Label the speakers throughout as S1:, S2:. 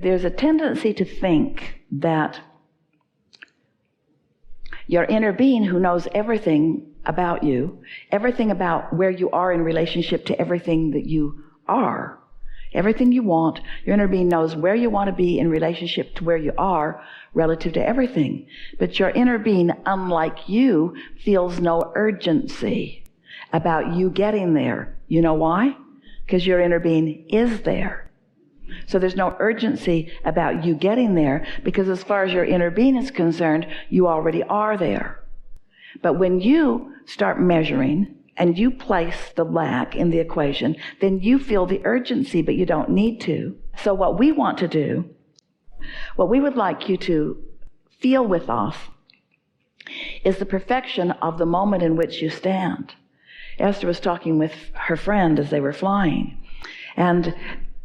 S1: There's a tendency to think that your inner being, who knows everything about you, everything about where you are in relationship to everything that you are, everything you want, your inner being knows where you want to be in relationship to where you are relative to everything. But your inner being, unlike you, feels no urgency about you getting there. You know why? Because your inner being is there. So there's no urgency about you getting there, because as far as your inner being is concerned, you already are there. But when you start measuring and you place the lack in the equation, then you feel the urgency, but you don't need to. So what we want to do, what we would like you to feel with us, is the perfection of the moment in which you stand. Esther was talking with her friend as they were flying, and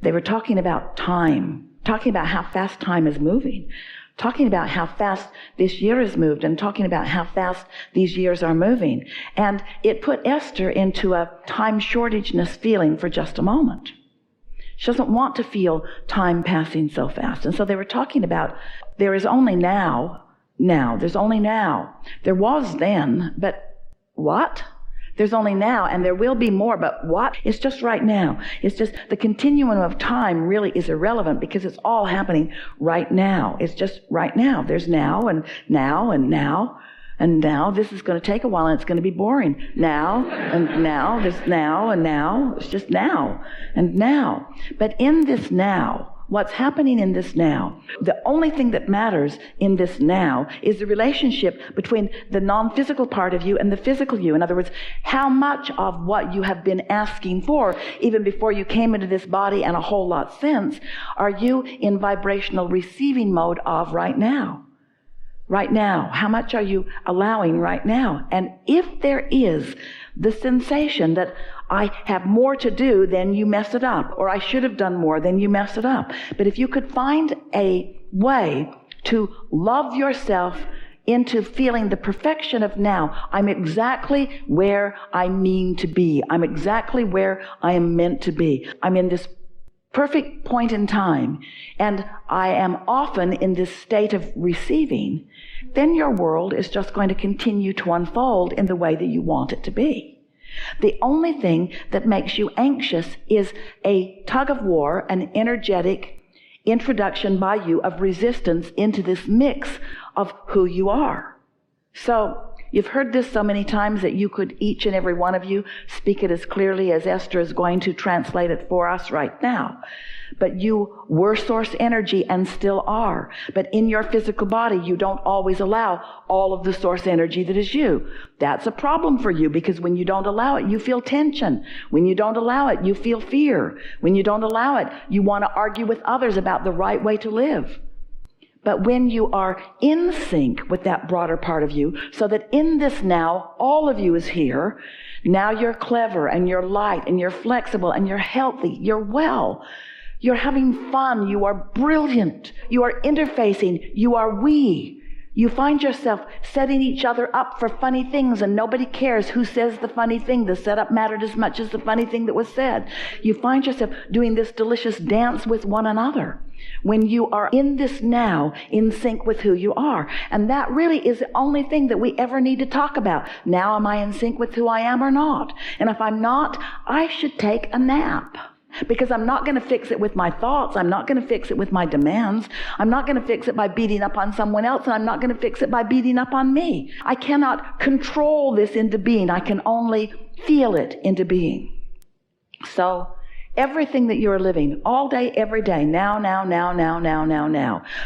S1: they were talking about time, talking about how fast time is moving, talking about how fast this year has moved, and talking about how fast these years are moving. And it put Esther into a time shortageness feeling for just a moment. She doesn't want to feel time passing so fast. And so they were talking about, there is only now, there's only now. There was then, but what? There's only now, and there will be more, but what? It's just right now. It's just the continuum of time really is irrelevant, because it's all happening right now. It's just right now. There's now and now and now and now. This is going to take a while, and it's going to be boring. Now and now. This now and now. It's just now and now. But in this now, what's happening in this now, the only thing that matters in this now is the relationship between the non-physical part of you and the physical you. In other words, how much of what you have been asking for, even before you came into this body and a whole lot since, are you in vibrational receiving mode of right now? Right now. How much are you allowing right now? And if there is the sensation that I have more to do, then you mess it up. Or I should have done more, then you mess it up. But if you could find a way to love yourself into feeling the perfection of now, I'm exactly where I mean to be. I'm exactly where I am meant to be. I'm in this perfect point in time, and I am often in this state of receiving, then your world is just going to continue to unfold in the way that you want it to be. The only thing that makes you anxious is a tug of war, an energetic introduction by you of resistance into this mix of who you are. So you've heard this so many times that you could, each and every one of you, speak it as clearly as Esther is going to translate it for us right now. But you were source energy and still are. But in your physical body, you don't always allow all of the source energy that is you. That's a problem for you, because when you don't allow it, you feel tension. When you don't allow it, you feel fear. When you don't allow it, you want to argue with others about the right way to live. But when you are in sync with that broader part of you, so that in this now, all of you is here, now you're clever and you're light and you're flexible and you're healthy, you're well, you're having fun, you are brilliant, you are interfacing, you are we. You find yourself setting each other up for funny things, and nobody cares who says the funny thing. The setup mattered as much as the funny thing that was said. You find yourself doing this delicious dance with one another when you are in this now, in sync with who you are. And that really is the only thing that we ever need to talk about. Now, am I in sync with who I am or not? And if I'm not, I should take a nap. Because I'm not going to fix it with my thoughts. I'm not going to fix it with my demands. I'm not going to fix it by beating up on someone else, and I'm not going to fix it by beating up on me. I cannot control this into being. I can only feel it into being. So everything that you're living, all day, every day, now.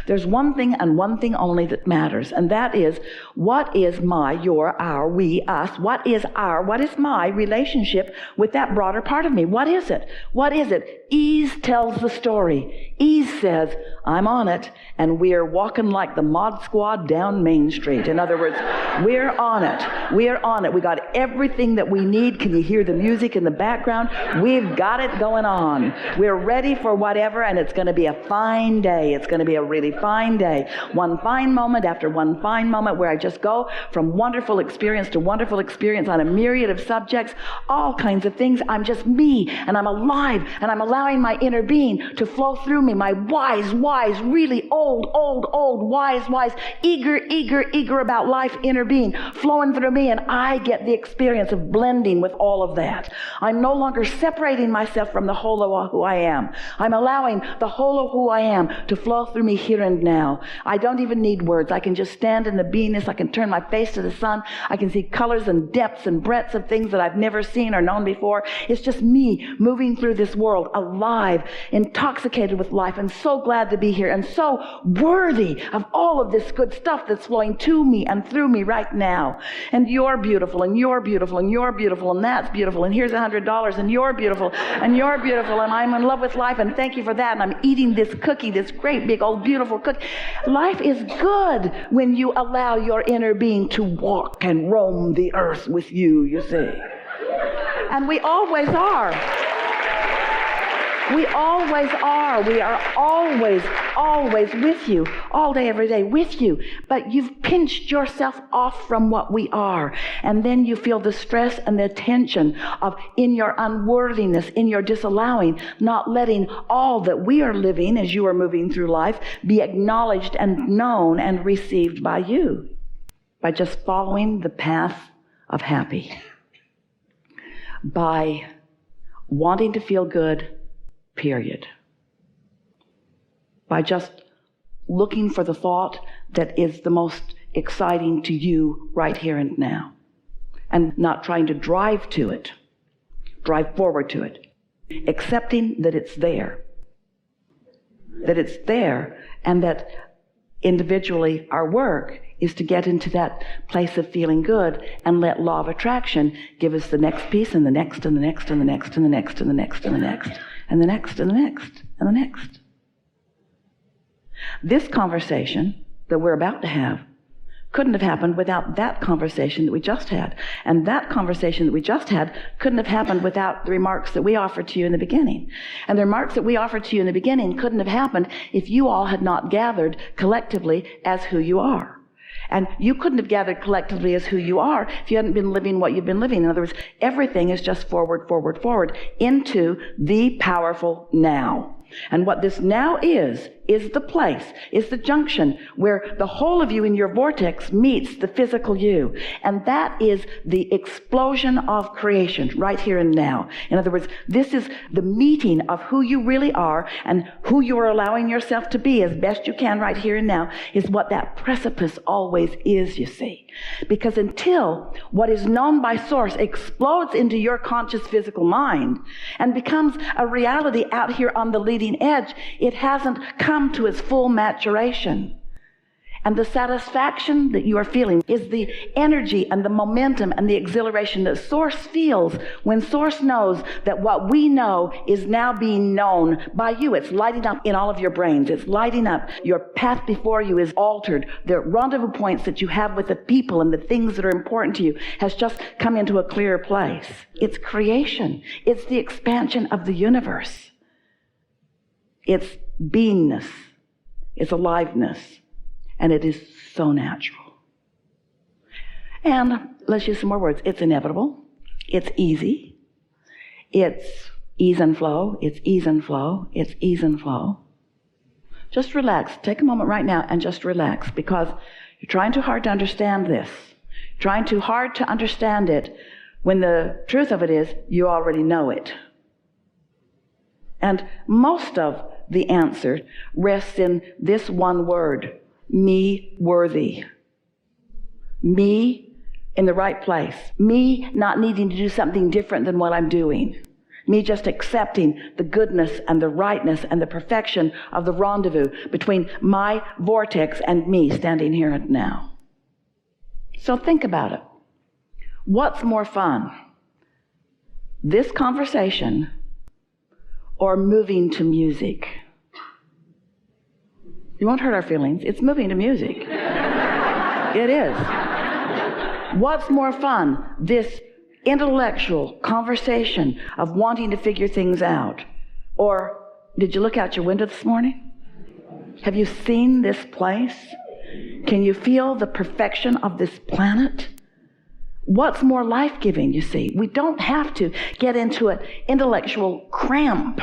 S1: There's one thing and one thing only that matters, and that is, what is my, your, our, we, us, what is my relationship with that broader part of me? What is it? What is it? Ease tells the story. Ease says, I'm on it, and we're walking like the Mod Squad down Main Street. In other words, we're on it. We're on it. We got everything that we need. Can you hear the music in the background? We've got it going going on. We're ready for whatever, and it's going to be a fine day. It's going to be a really fine day. One fine moment after one fine moment where I just go from wonderful experience to wonderful experience on a myriad of subjects, all kinds of things. I'm just me, and I'm alive, and I'm allowing my inner being to flow through me, my wise, really old, wise, eager about life inner being flowing through me, and I get the experience of blending with all of that. I'm no longer separating myself from the whole of who I am. I'm allowing the whole of who I am to flow through me here and now. I don't even need words. I can just stand in the beingness. I can turn my face to the sun. I can see colors and depths and breadths of things that I've never seen or known before. It's just me moving through this world, alive, intoxicated with life, and so glad to be here, and so worthy of all of this good stuff that's flowing to me and through me right now. And you're beautiful, and you're beautiful, and you're beautiful, and that's beautiful, and here's $100, and you're beautiful, and you're beautiful, and I'm in love with life, and thank you for that, and I'm eating this cookie, this great big old beautiful cookie. Life is good when you allow your inner being to walk and roam the earth with you, you see. And we always are. We always are. We are always with you, all day, every day with you. But you've pinched yourself off from what we are. And then you feel the stress and the tension of, in your unworthiness, in your disallowing, not letting all that we are living as you are moving through life be acknowledged and known and received by you. By just following the path of happy. By wanting to feel good, period. By just looking for the thought that is the most exciting to you right here and now. And not trying to drive to it, drive forward to it. Accepting that it's there. That it's there, and that individually our work is to get into that place of feeling good and let law of attraction give us the next piece and the next and the next and the next and the next and the next and the next and the next and the next and the next. This conversation that we're about to have couldn't have happened without that conversation that we just had. And that conversation that we just had couldn't have happened without the remarks that we offered to you in the beginning. And the remarks that we offered to you in the beginning couldn't have happened if you all had not gathered collectively as who you are. And you couldn't have gathered collectively as who you are if you hadn't been living what you've been living. In other words, everything is just forward into the powerful now. And what this now is the place, is the junction where the whole of you in your vortex meets the physical you. And that is the explosion of creation right here and now. In other words, this is the meeting of who you really are and who you are allowing yourself to be as best you can right here and now is what that precipice always is, you see. Because until what is known by source explodes into your conscious physical mind and becomes a reality out here on the leading edge, it hasn't come to its full maturation. And the satisfaction that you are feeling is the energy and the momentum and the exhilaration that Source feels when Source knows that what we know is now being known by you. It's lighting up in all of your brains. It's lighting up. Your path before you is altered. The rendezvous points that you have with the people and the things that are important to you has just come into a clearer place. It's creation. It's the expansion of the universe. It's beingness. It's aliveness. And it is so natural. And let's use some more words. It's inevitable. It's easy. It's ease and flow. It's ease and flow. It's ease and flow. Just relax. Take a moment right now and just relax, because you're trying too hard to understand this. Trying too hard to understand it when the truth of it is you already know it. And most of the answer rests in this one word. Me worthy. Me in the right place. Me not needing to do something different than what I'm doing. Me just accepting the goodness and the rightness and the perfection of the rendezvous between my vortex and me standing here and now. So think about it. What's more fun? This conversation or moving to music? You won't hurt our feelings. It's moving to music. It is. What's more fun? This intellectual conversation of wanting to figure things out, Or did you look out your window this morning? Have you seen this place? Can you feel the perfection of this planet? What's more life-giving, you see? We don't have to get into an intellectual cramp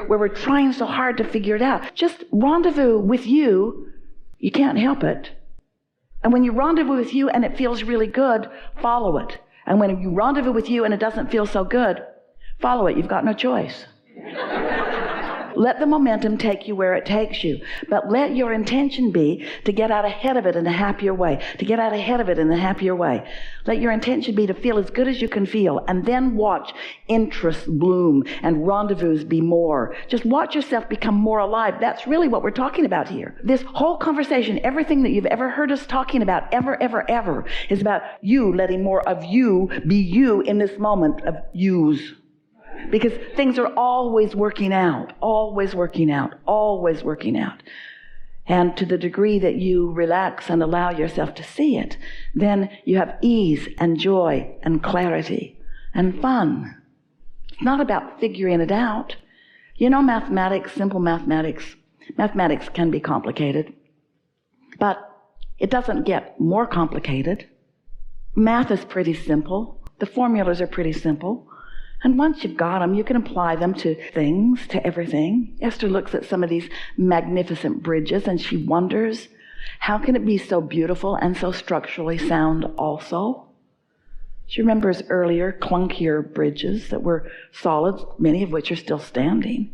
S1: where we're trying so hard to figure it out. Just rendezvous with you. You can't help it. And when you rendezvous with you and it feels really good, follow it. And when you rendezvous with you and it doesn't feel so good, follow it. You've got no choice. Let the momentum take you where it takes you. But let your intention be to get out ahead of it in a happier way. To get out ahead of it in a happier way. Let your intention be to feel as good as you can feel. And then watch interests bloom and rendezvous be more. Just watch yourself become more alive. That's really what we're talking about here. This whole conversation, everything that you've ever heard us talking about, ever, is about you letting more of you be you in this moment of yous. Because things are always working out. And to the degree that you relax and allow yourself to see it, then you have ease and joy and clarity and fun. It's not about figuring it out. You know, mathematics, simple mathematics can be complicated, but it doesn't get more complicated. Math is pretty simple. The formulas are pretty simple. And once you've got them, you can apply them to things, to everything. Esther looks at some of these magnificent bridges and she wonders, how can it be so beautiful and so structurally sound also? She remembers earlier, clunkier bridges that were solid, many of which are still standing.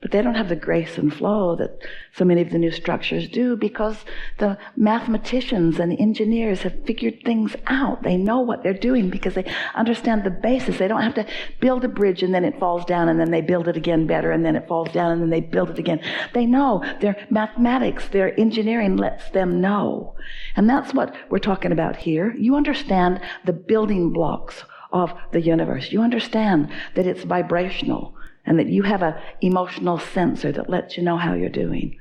S1: But they don't have the grace and flow that so many of the new structures do because the mathematicians and the engineers have figured things out. They know what they're doing because they understand the basis. They don't have to build a bridge and then it falls down and then they build it again better and then it falls down and then they build it again. They know. Their mathematics, their engineering lets them know. And that's what we're talking about here. You understand the building blocks of the universe. You understand that it's vibrational. And that you have an emotional sensor that lets you know how you're doing.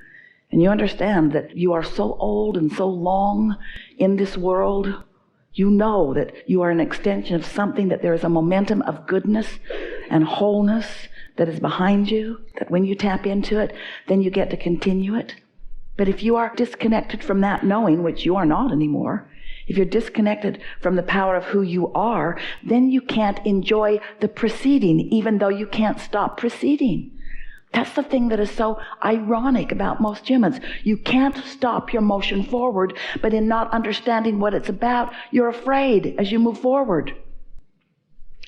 S1: And you understand that you are so old and so long in this world. You know that you are an extension of something, that there is a momentum of goodness and wholeness that is behind you, that when you tap into it, then you get to continue it. But if you are disconnected from that knowing, which you are not anymore, if you're disconnected from the power of who you are, then you can't enjoy the proceeding, even though you can't stop proceeding. That's the thing that is so ironic about most humans. You can't stop your motion forward, but in not understanding what it's about, you're afraid as you move forward.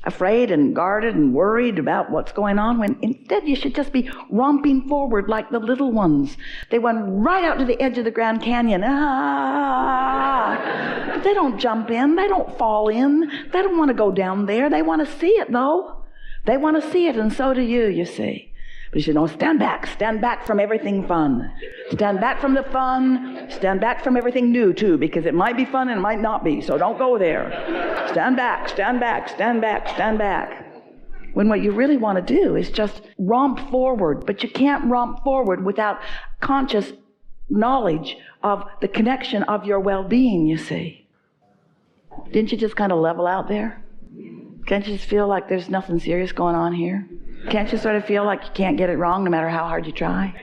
S1: Afraid and guarded and worried about what's going on, when instead you should just be romping forward like the little ones. They went right out to the edge of the Grand Canyon. But they don't jump in. They don't fall in. They don't want to go down there. They want to see it, though. They want to see it, and so do you see. But you know, stand back from everything fun. Stand back from the fun, stand back from everything new too, because it might be fun and it might not be, so don't go there. Stand back. When what you really want to do is just romp forward, but you can't romp forward without conscious knowledge of the connection of your well-being, you see. Didn't you just kind of level out there? Can't you just feel like there's nothing serious going on here? Can't you sort of feel like you can't get it wrong no matter how hard you try?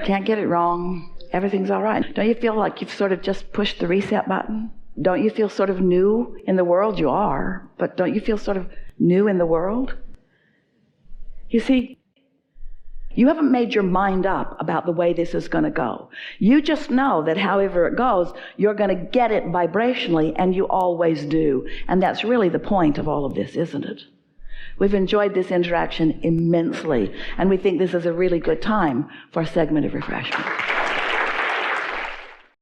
S1: Can't get it wrong. Everything's all right. Don't you feel like you've sort of just pushed the reset button? Don't you feel sort of new in the world? You are. But don't you feel sort of new in the world? You see, you haven't made your mind up about the way this is going to go. You just know that however it goes, you're going to get it vibrationally, and you always do. And that's really the point of all of this, isn't it? We've enjoyed this interaction immensely, and we think this is a really good time for a segment of refreshment.